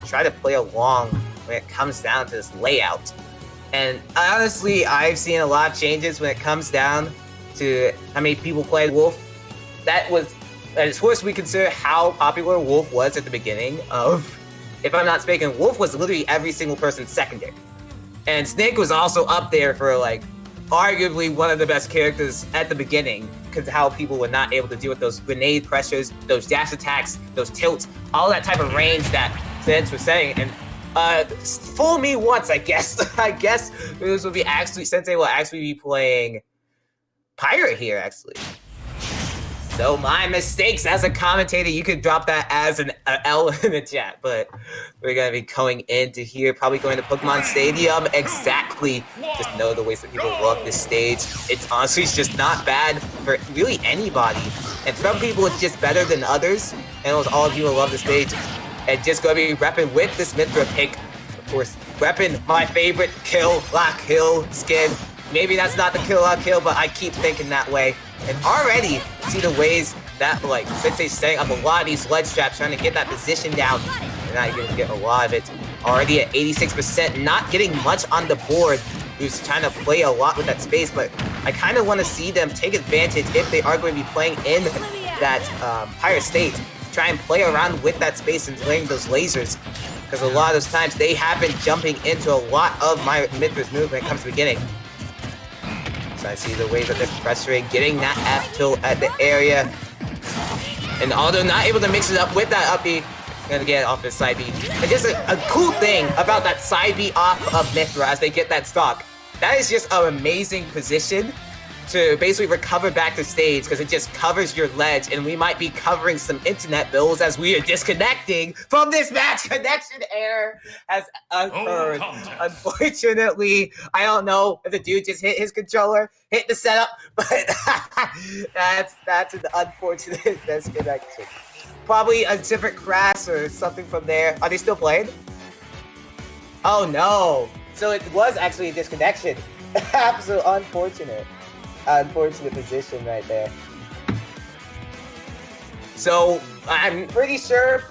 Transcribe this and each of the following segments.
try to play along when it comes down to this layout. And honestly, I've seen a lot of changes when it comes down to how many people play Wolf. That was, as far as we consider how popular Wolf was at the beginning of, if I'm not mistaken, Wolf was literally every single person's secondary. And Snake was also up there for like arguably one of the best characters at the beginning because of how people were not able to deal with those grenade pressures, those dash attacks, those tilts, all that type of range that Sensei was saying. And fool me once, I guess. I guess this will be actually, Sensei will actually be playing Pyra here, actually. So my mistakes as a commentator, you could drop that as an L in the chat, but we're going to be going into here, probably going to Pokemon Stadium. Exactly. Just know the ways that people love this stage. It's honestly just not bad for really anybody. And some people it's just better than others. And almost all of you love the stage. And just going to be repping with this Mythra pick. Of course, repping my favorite kill, lock, kill skin. Maybe that's not the kill, lock, kill, but I keep thinking that way. And already see the ways that like Sensei's setting up a lot of these ledge traps, trying to get that position down. They're not going to get a lot of it. Already at 86%, not getting much on the board. He was trying to play a lot with that space, but I kind of want to see them take advantage if they are going to be playing in that Pyra state. Try and play around with that space and laying those lasers. Because a lot of those times they have been jumping into a lot of my Mythra's move when it comes to beginning. So I see the way that they're pressuring, getting that F tilt at the area. And although not able to mix it up with that up B, gonna get off his side B. And just a cool thing about that side B off of Mythra as they get that stock. That is just an amazing position to basically recover back to stage because it just covers your ledge, and we might be covering some internet bills as we are disconnecting from this match. Connection error has occurred. Unfortunately, I don't know if the dude just hit his controller, hit the setup, but that's an unfortunate disconnection. Probably a different crash or something from there. Are they still playing? Oh no! So it was actually a disconnection. Absolute unfortunate position right there. So I'm pretty sure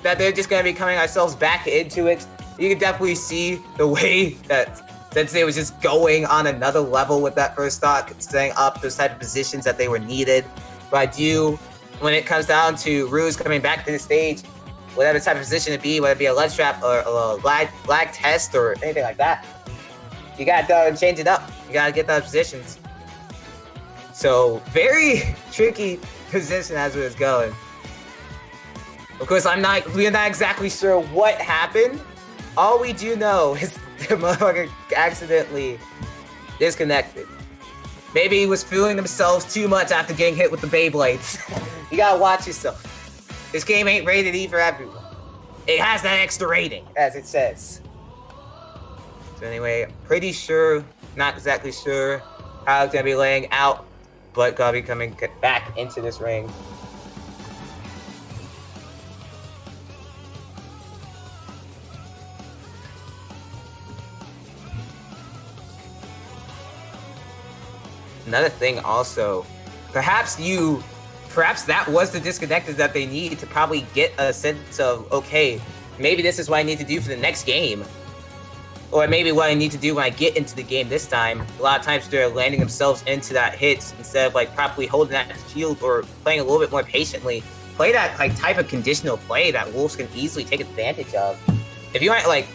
that they're just going to be coming ourselves back into it. You can definitely see the way that Sensei was just going on another level with that first stock, setting up those type of positions that they were needed. But I do, when it comes down to Rews coming back to the stage, whatever type of position it be, whether it be a ledge trap or a lag test or anything like that, you got to change it up. You got to get those positions. So, very tricky position as it was going. Of course, we're not exactly sure what happened. All we do know is the motherfucker accidentally disconnected. Maybe he was feeling themselves too much after getting hit with the Beyblades. You gotta watch yourself. This game ain't rated E for everyone. It has that extra rating, as it says. So anyway, pretty sure, not exactly sure how it's gonna be laying out, but gonna be coming back into this ring. Another thing also, perhaps that was the disconnectors that they need to probably get a sense of, okay, maybe this is what I need to do for the next game. Or maybe what I need to do when I get into the game this time. A lot of times they're landing themselves into that hit instead of like properly holding that shield or playing a little bit more patiently. Play that like type of conditional play that Wolves can easily take advantage of. If you aren't like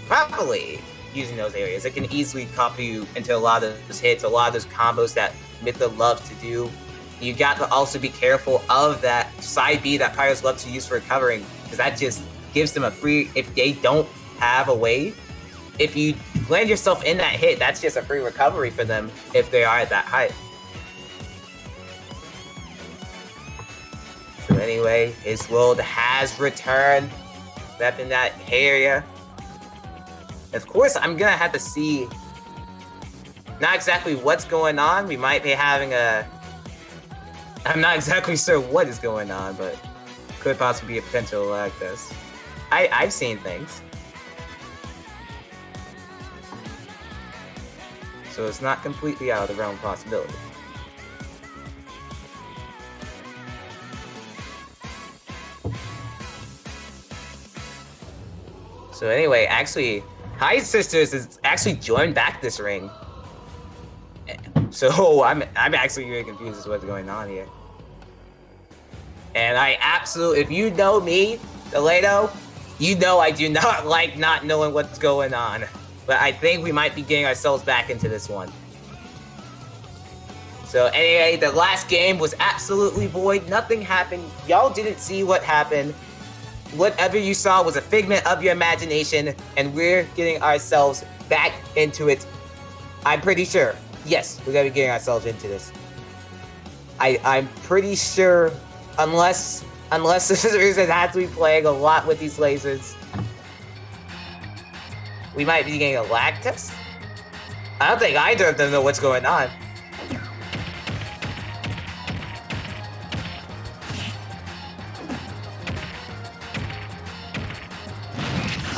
properly using those areas, it can easily copy you into a lot of those hits, a lot of those combos that Mythra loves to do. You got to also be careful of that side B that Pyros love to use for recovering, because that just gives them a free, if they don't have a way, if you land yourself in that hit, that's just a free recovery for them if they are at that height. So anyway, his world has returned back in that area. Of course, I'm gonna have to see not exactly what's going on. We might be having I'm not exactly sure what is going on, but could possibly be a potential lag test. I've seen things. So it's not completely out of the realm of possibility. So anyway, actually, Hi Sisters is actually joined back this ring. So I'm actually really confused as to what's going on here. And I absolutely, if you know me, Delato, you know I do not like not knowing what's going on. But I think we might be getting ourselves back into this one. So anyway, the last game was absolutely void. Nothing happened. Y'all didn't see what happened. Whatever you saw was a figment of your imagination, and we're getting ourselves back into it. I'm pretty sure. Yes, we're gonna be getting ourselves into this. I'm pretty sure, unless Scissors has to be playing a lot with these lasers, we might be getting a lag test. I don't think either of them know what's going on.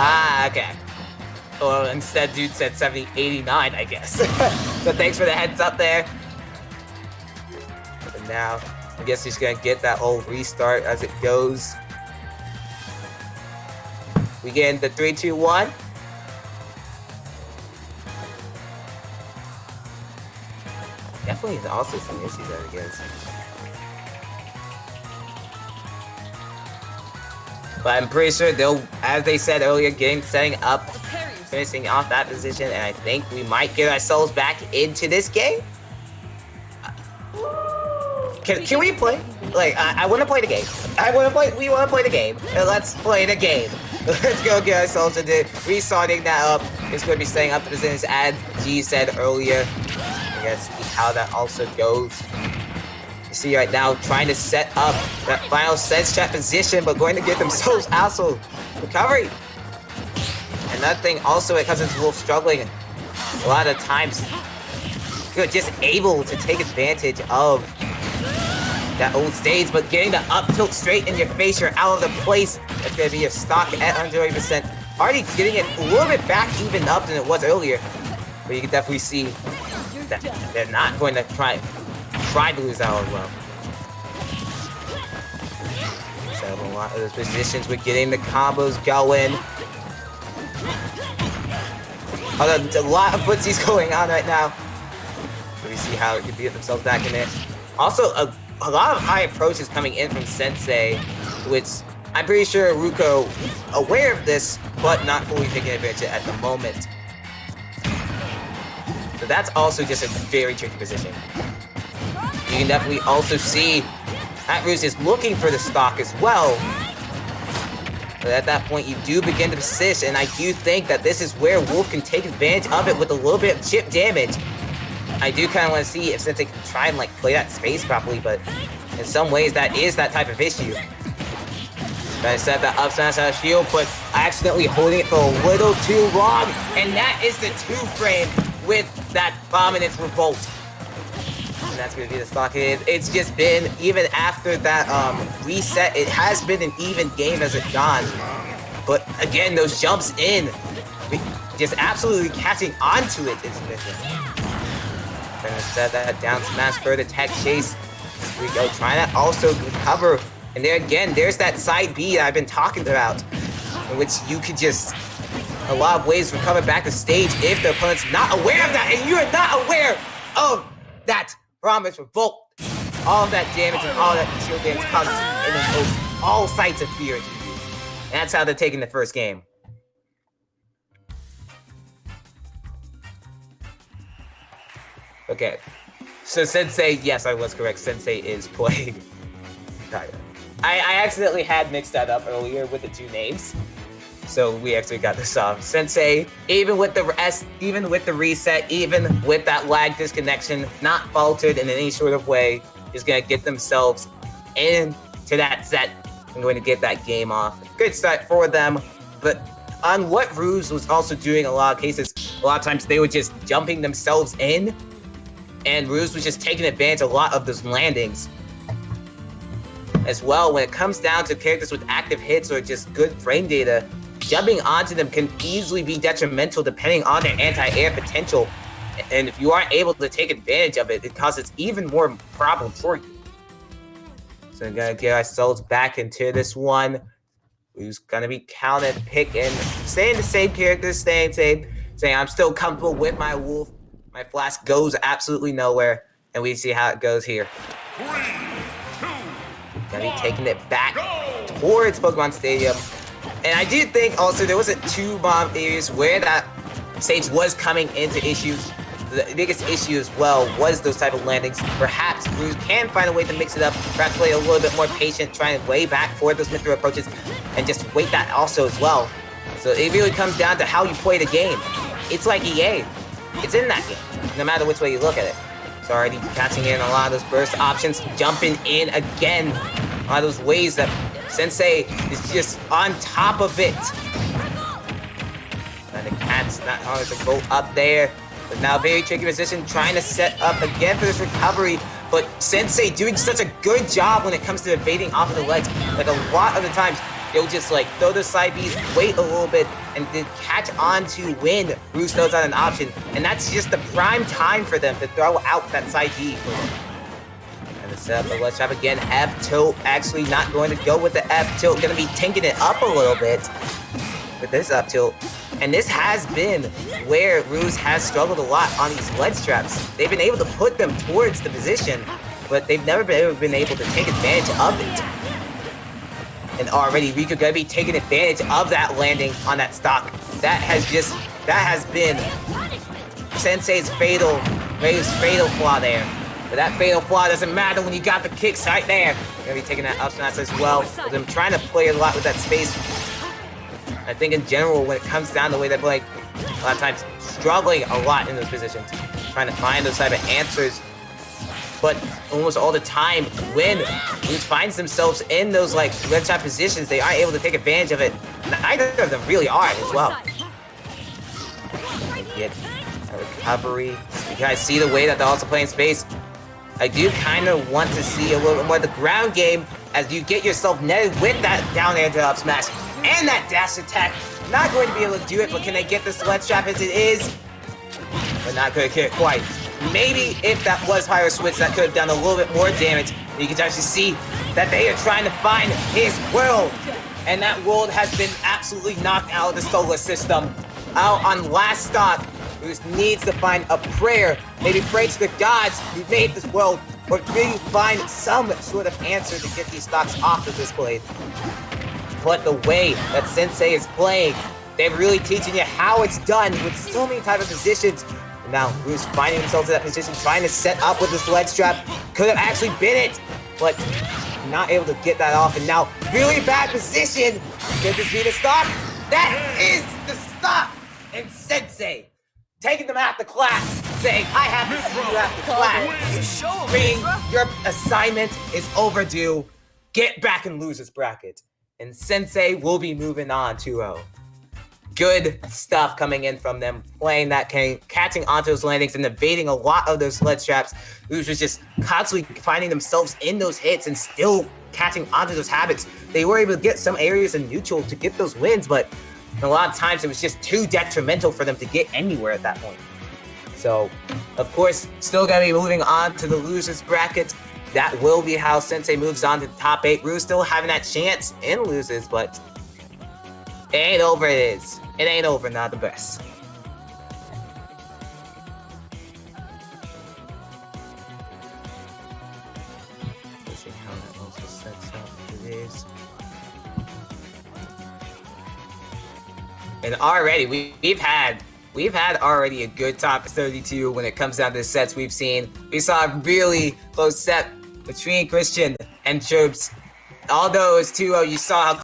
Ah, okay. Well, instead, dude said 7089, I guess. So thanks for the heads up there. And now, I guess he's gonna get that whole restart as it goes. We get into 3, 2, 1. Definitely also some issues that against. But I'm pretty sure they'll, as they said earlier, setting up, finishing off that position, and I think we might get ourselves back into this game. Can we play? Like, I want to play the game. We want to play the game. Let's play the game. Let's go get ourselves into restarting that up. It's going to be setting up the positions, as G said earlier. I guess see how that also goes. You see right now, trying to set up that final sense check position, but going to get themselves also recovery. Another thing also, it comes into Wolf struggling a lot of times. You're just able to take advantage of that old stage, but getting the up tilt straight in your face, you're out of the place. That's going to be your stock at 180%. Already getting it a little bit back even up than it was earlier. But you can definitely see that they're not going to try to lose out as well. So a lot of those positions, we're getting the combos going. A lot of footsies going on right now. So we see how it could get themselves back in it. Also, a lot of high approaches coming in from Sensei, which I'm pretty sure Ruko aware of this, but not fully taking advantage at the moment. So that's also just a very tricky position. You can definitely also see that Rews is looking for the stock as well. But at that point, you do begin to persist, and I do think that this is where Wolf can take advantage of it with a little bit of chip damage. I do kind of want to see if Sensei can try and play that space properly, but in some ways, that is that type of issue. Trying to set that up smash out of shield, but accidentally holding it for a little too long, and that is the 2-frame with that Prominence Revolt. And that's going to be the stock. It's just been, even after that reset, it has been an even game as it's gone. But again, those jumps in, just absolutely catching onto it is missing. Trying to set that down smash for the tech chase. Here we go, trying to also recover. And there again, there's that side B that I've been talking about, in which you could just, a lot of ways, recover back to stage if the opponent's not aware of that, and you're not aware of that Promise Revolt. All of that damage and all that shield damage causes all sights of fear. And that's how they're taking the first game. Okay. So Sensei, yes, I was correct. Sensei is playing Pyra. I accidentally had mixed that up earlier with the two names. So we actually got this off. Sensei, even with the reset, even with that lag disconnection, not faltered in any sort of way, is going to get themselves into that set and going to get that game off. Good start for them, but on what Rews was also doing in a lot of cases, a lot of times they were just jumping themselves in, and Rews was just taking advantage of a lot of those landings. As well, when it comes down to characters with active hits or just good frame data, jumping onto them can easily be detrimental depending on their anti-air potential. And if you aren't able to take advantage of it, it causes even more problem for you. So we're gonna get ourselves back into this one. who's gonna be counted, picking, staying the same character, saying I'm still comfortable with my wolf. My flask goes absolutely nowhere, and we see how it goes here. 3, 2, Gonna be taking it back towards Pokemon Stadium. And I do think also there wasn't two bomb areas where that stage was coming into issues. The biggest issue as well was those type of landings. Perhaps Rews can find a way to mix it up, perhaps play a little bit more patient, trying to way back for those Mythra approaches, and just wait that also as well. So it really comes down to how you play the game. It's like EA. It's in that game, no matter which way you look at it. It's already catching in a lot of those burst options, jumping in again. A lot of those ways that Sensei is just on top of it. And the cat's not hard to go up there. But now very tricky position, trying to set up again for this recovery. But Sensei doing such a good job when it comes to evading off of the ledge. Like a lot of the times, they'll just like throw the side Bs, wait a little bit, and then catch on to when Rews throws out an option. And that's just the prime time for them to throw out that side B for them. And to set up the ledge trap again, F tilt actually not going to go with the F tilt, gonna be tinking it up a little bit with this up tilt. And this has been where Rews has struggled a lot on these ledge traps. They've been able to put them towards the position, but they've never been able to take advantage of it. And already Riku gonna be taking advantage of that landing on that stock. That has been Sensei's Rews' fatal flaw there. But that fatal flaw doesn't matter when you got the kicks right there. Gonna be taking that up smash as well. With them trying to play a lot with that space. I think in general, when it comes down to the way they play, a lot of times struggling a lot in those positions, trying to find those type of answers. But almost all the time, when Rews finds themselves in those like red trap positions, they aren't able to take advantage of it. Neither of them really are as well. Get a recovery. You guys see the way that they're also playing space. I do kind of want to see a little bit more of the ground game as you get yourself netted with that down air to up smash and that dash attack. Not going to be able to do it, but can they get the ledge trap as it is? But not going to get it quite. Maybe if that was higher switch, that could have done a little bit more damage. You can actually see that they are trying to find his world. And that world has been absolutely knocked out of the solar system. Out on last stop, Rews needs to find a prayer. Maybe pray to the gods who made this world, or maybe find some sort of answer to get these stocks off of this blade. But the way that Sensei is playing, they're really teaching you how it's done with so many type of positions. Now, Rews finding themselves in that position, trying to set up with this ledge trap. Could have actually been it, but not able to get that off. And now, really bad position. Could this be the stop? That is the stop! And Sensei taking them out the class, saying, I have to see you after class. Bring your assignment is overdue. Get back in loser's bracket. And Sensei will be moving on 2-0. Good stuff coming in from them, playing that game, catching onto those landings and evading a lot of those ledge traps. Rews was just constantly finding themselves in those hits and still catching onto those habits. They were able to get some areas in neutral to get those wins, but a lot of times it was just too detrimental for them to get anywhere at that point. So, of course, still going to be moving on to the losers bracket. That will be how Sensei moves on to the top 8. Rews still having that chance in losers, but it ain't over, it is. It ain't over, not the best. Let's see how that also sets up for this. And already, we've had already a good top 32 when it comes down to the sets we've seen. We saw a really close set between Christian and Chirps. Although it was 2-0, you saw how